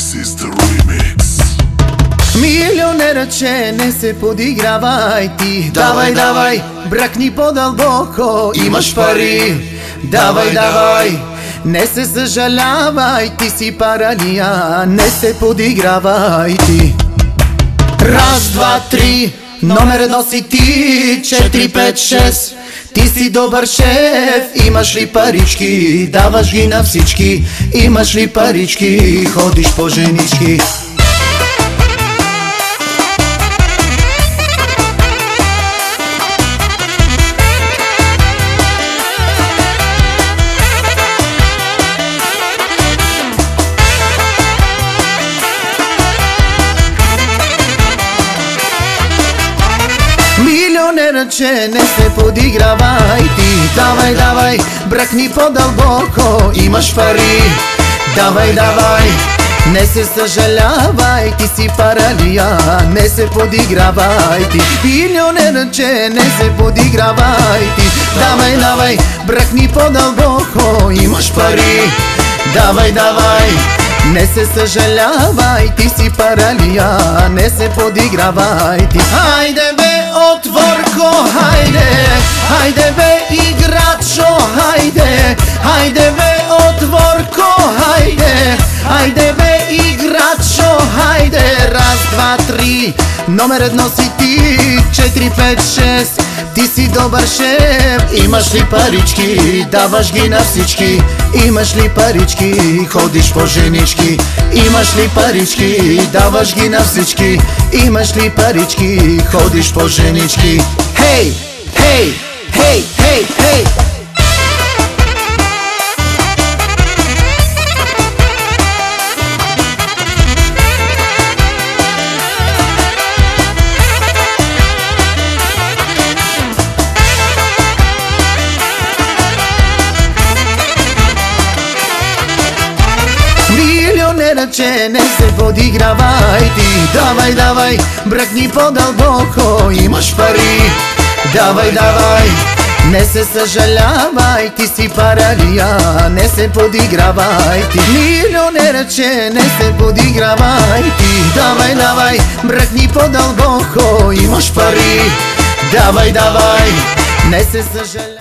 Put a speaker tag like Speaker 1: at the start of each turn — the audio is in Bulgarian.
Speaker 1: This is the remix.
Speaker 2: Милионерче, не се подигравай ти. Давай, давай, бракни по-дълбоко, имаш пари. Давай, давай, не се съжалявай, ти си паралия, не се подигравай ти. Раз, два, три, номер едно си ти, 4, 5, 6. Ти си добър шеф, имаш ли парички, даваш ги на всички. Имаш ли парички, ходиш по женички. Милионерче, не се подигравай ти. Давай, давай, бракни по-дълбоко, имаш пари. Давай, давай, не се съжалявай, ти си паралия, не се подигравай ти. Милионерче, не се подигравай ти. Давай, давай, бракни по-дълбоко, имаш пари. Давай, давай, не се съжалявай, ти си паралия, не се подигравай ти. Хайде бе, отворко, хайде, хайде бе, играчо, хайде, хайде бе, отворко, хайде, хайде бе, играчо, хайде. Раз, два, три, номер едно си ти, 4, 5, 6. Ти си добър шеф, имаш ли парички, даваш ги на всички. Имаш ли парички, ходиш по женички. Имаш ли парички, даваш ги на всички. Имаш ли парички, ходиш по женички. Хей, хей, хей, хей, хей. Милионерче, не се подигравай ти. Давай, давай, бракни по-дълбоко, имаш пари. Давай, давай, не се съжалявай, ти си паралия, не се подигравай ти. Милионерче, не се подигравай ти. Давай, давай, бракни по-дълбоко, имаш пари. Давай, давай, не се съжалявай.